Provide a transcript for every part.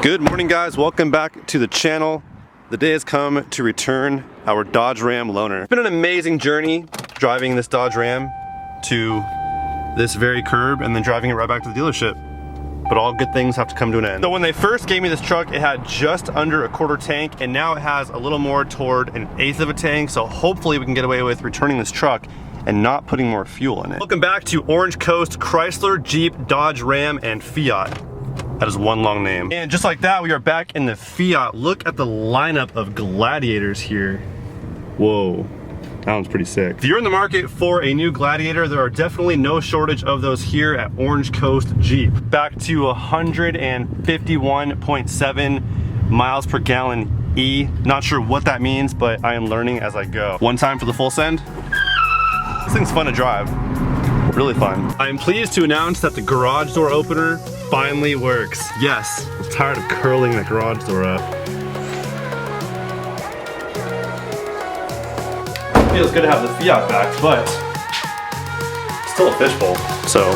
Good morning, guys. Welcome back to the channel. The day has come to return our Dodge Ram loaner. It's been an amazing journey driving this Dodge Ram to this very curb and then driving it right back to the dealership. But all good things have to come to an end. So when they first gave me this truck, it had just under a quarter tank, and now it has a little more toward an eighth of a tank. So hopefully we can get away with returning this truck and not putting more fuel in it. Welcome back to Orange Coast Chrysler, Jeep, Dodge Ram, and Fiat. That is one long name. And just like that, we are back in the Fiat. Look at the lineup of Gladiators here. Whoa, that one's pretty sick. If you're in the market for a new Gladiator, there are definitely no shortage of those here at Orange Coast Jeep. Back to 151.7 miles per gallon E. Not sure what that means, but I am learning as I go. One time for the full send. This thing's fun to drive. Really fun. I am pleased to announce that the garage door opener finally works. Yes, I'm tired of curling the garage door up. Feels good to have the Fiat back, but still a fishbowl. So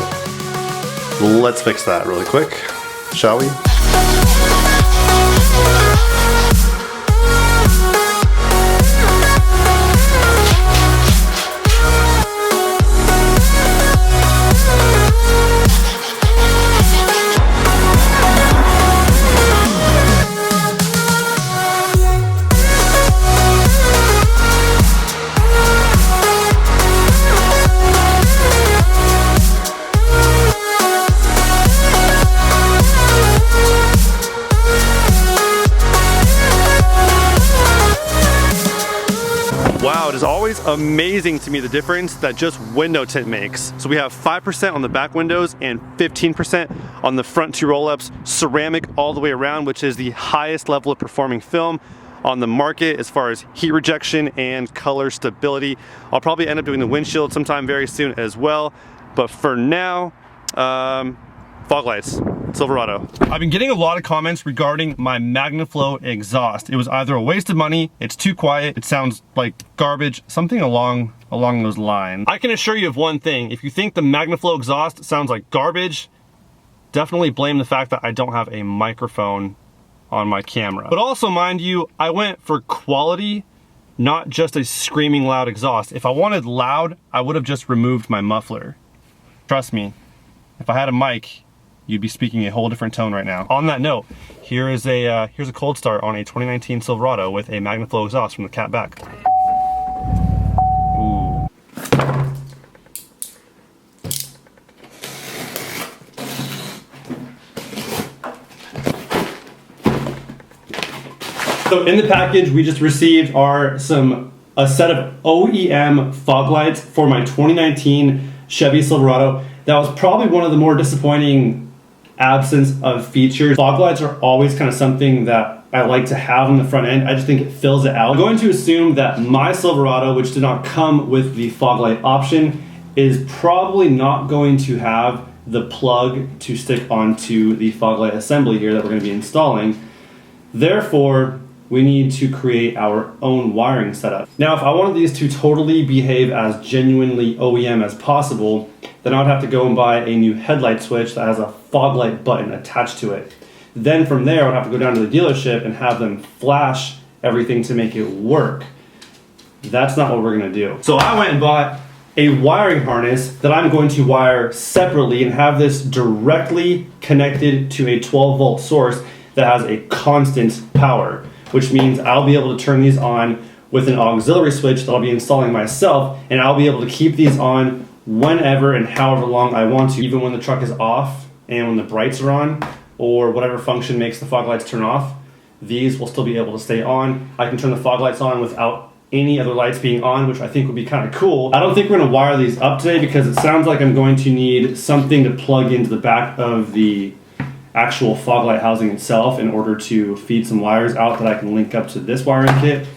let's fix that really quick, shall we? Wow, it is always amazing to me the difference that just window tint makes. So we have 5% on the back windows and 15% on the front two roll-ups, ceramic all the way around, which is the highest level of performing film on the market as far as heat rejection and color stability. I'll probably end up doing the windshield sometime very soon as well, but for now, fog lights. Silverado. I've been getting a lot of comments regarding my MagnaFlow exhaust. It was either a waste of money, it's too quiet, it sounds like garbage, something along those lines. I can assure you of one thing: if you think the MagnaFlow exhaust sounds like garbage, definitely blame the fact that I don't have a microphone on my camera. But also, mind you, I went for quality, not just a screaming loud exhaust. If I wanted loud, I would have just removed my muffler. Trust me, if I had a mic, you'd be speaking a whole different tone right now. On that note, here's a cold start on a 2019 Silverado with a MagnaFlow exhaust from the cat back. Ooh. So in the package we just received are a set of OEM fog lights for my 2019 Chevy Silverado. That was probably one of the more disappointing absence of features. Fog lights are always kind of something that I like to have on the front end. I just think it fills it out. I'm going to assume that my Silverado, which did not come with the fog light option, is probably not going to have the plug to stick onto the fog light assembly here that we're going to be installing. Therefore, we need to create our own wiring setup. Now, if I wanted these to totally behave as genuinely OEM as possible, then I would have to go and buy a new headlight switch that has a fog light button attached to it. Then from there, I would have to go down to the dealership and have them flash everything to make it work. That's not what we're gonna do. So I went and bought a wiring harness that I'm going to wire separately and have this directly connected to a 12-volt source that has a constant power, which means I'll be able to turn these on with an auxiliary switch that I'll be installing myself, and I'll be able to keep these on whenever and however long I want to, even when the truck is off and when the brights are on, or whatever function makes the fog lights turn off, these will still be able to stay on. I can turn the fog lights on without any other lights being on, which I think would be kind of cool. I don't think we're gonna wire these up today because it sounds like I'm going to need something to plug into the back of the actual fog light housing itself in order to feed some wires out that I can link up to this wiring kit,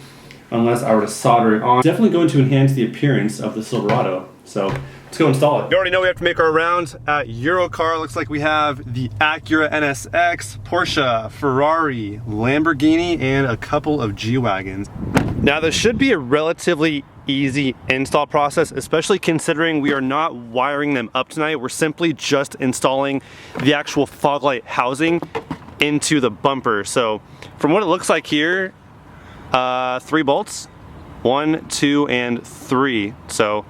unless I were to solder it on. Definitely going to enhance the appearance of the Silverado. So let's go install it. You already know we have to make our rounds at Eurocar. Looks like we have the Acura NSX, Porsche, Ferrari, Lamborghini, and a couple of G-Wagons. Now this should be a relatively easy install process, especially considering we are not wiring them up tonight. We're simply just installing the actual fog light housing into the bumper. So from what it looks like here, 3 bolts, 1, 2, and 3. So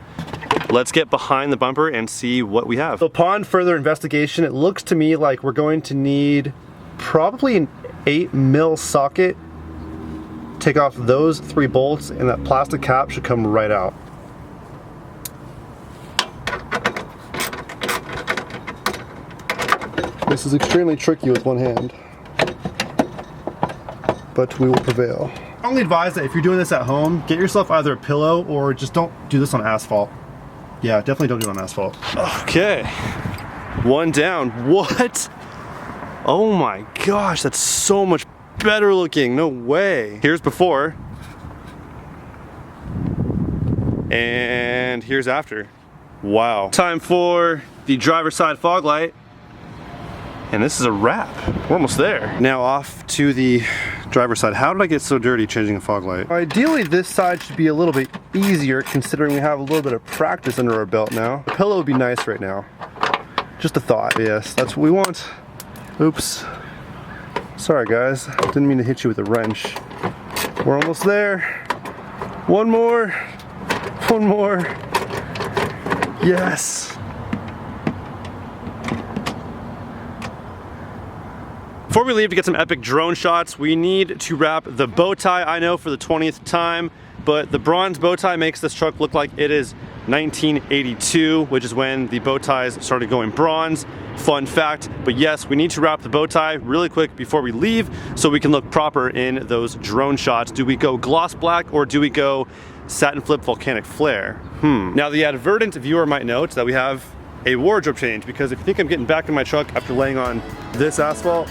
let's get behind the bumper and see what we have. So upon further investigation, it looks to me like we're going to need probably an 8mm socket. Take off those 3 bolts and that plastic cap should come right out. This is extremely tricky with one hand, but we will prevail. I strongly advise that if you're doing this at home, get yourself either a pillow or just don't do this on asphalt. Yeah, definitely don't do it on asphalt. Okay, 1 down. What? Oh my gosh, that's so much better looking. No way. Here's before, and here's after. Wow. Time for the driver's side fog light. And this is a wrap. We're almost there. Now off to the driver's side. How did I get so dirty changing a fog light? Ideally this side should be a little bit easier considering we have a little bit of practice under our belt now. A pillow would be nice right now. Just a thought. Yes, that's what we want. Oops. Sorry guys, didn't mean to hit you with a wrench. We're almost there. One more. One more. Yes. Before we leave to get some epic drone shots, we need to wrap the bow tie. I know for the 20th time, but the bronze bow tie makes this truck look like it is 1982, which is when the bow ties started going bronze. Fun fact, but yes, we need to wrap the bow tie really quick before we leave so we can look proper in those drone shots. Do we go gloss black or do we go satin flip volcanic flare? Now the advertent viewer might note that we have a wardrobe change, because if you think I'm getting back in my truck after laying on this asphalt,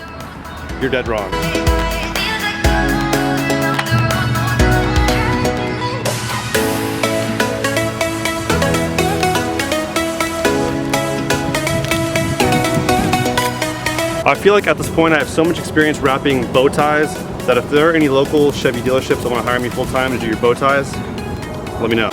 you're dead wrong. I feel like at this point I have so much experience wrapping bow ties that if there are any local Chevy dealerships that want to hire me full time to do your bow ties, let me know.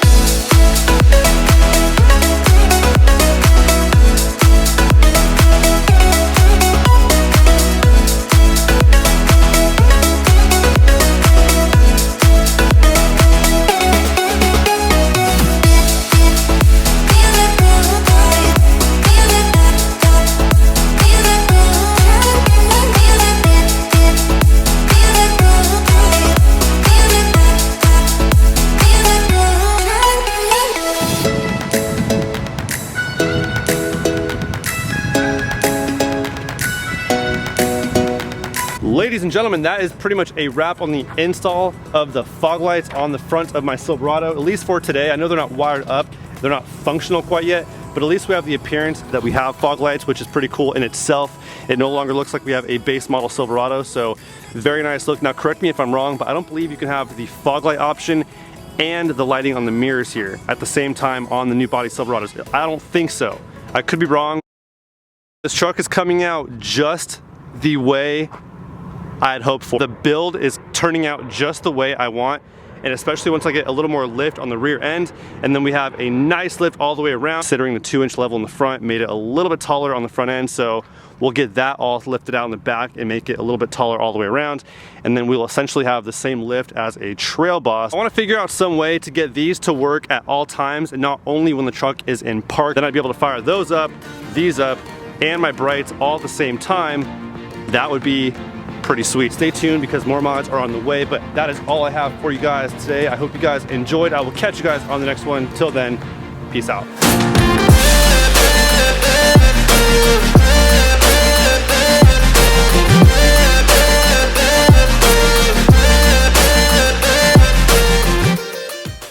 Ladies and gentlemen, that is pretty much a wrap on the install of the fog lights on the front of my Silverado, at least for today. I know they're not wired up, they're not functional quite yet, but at least we have the appearance that we have fog lights, which is pretty cool in itself. It no longer looks like we have a base model Silverado, so very nice look. Now correct me if I'm wrong, but I don't believe you can have the fog light option and the lighting on the mirrors here at the same time on the new body Silverados. I don't think so. I could be wrong. This truck is coming out just the way I had hoped for. The build is turning out just the way I want, and especially once I get a little more lift on the rear end, and then we have a nice lift all the way around, considering the 2-inch level in the front made it a little bit taller on the front end, so we'll get that all lifted out in the back and make it a little bit taller all the way around, and then we'll essentially have the same lift as a Trail Boss. I want to figure out some way to get these to work at all times and not only when the truck is in park. Then I'd be able to fire those up, these up, and my brights all at the same time. That would be pretty sweet. Stay tuned because more mods are on the way, but that is all I have for you guys today. I hope you guys enjoyed. I will catch you guys on the next one. Till then, peace out.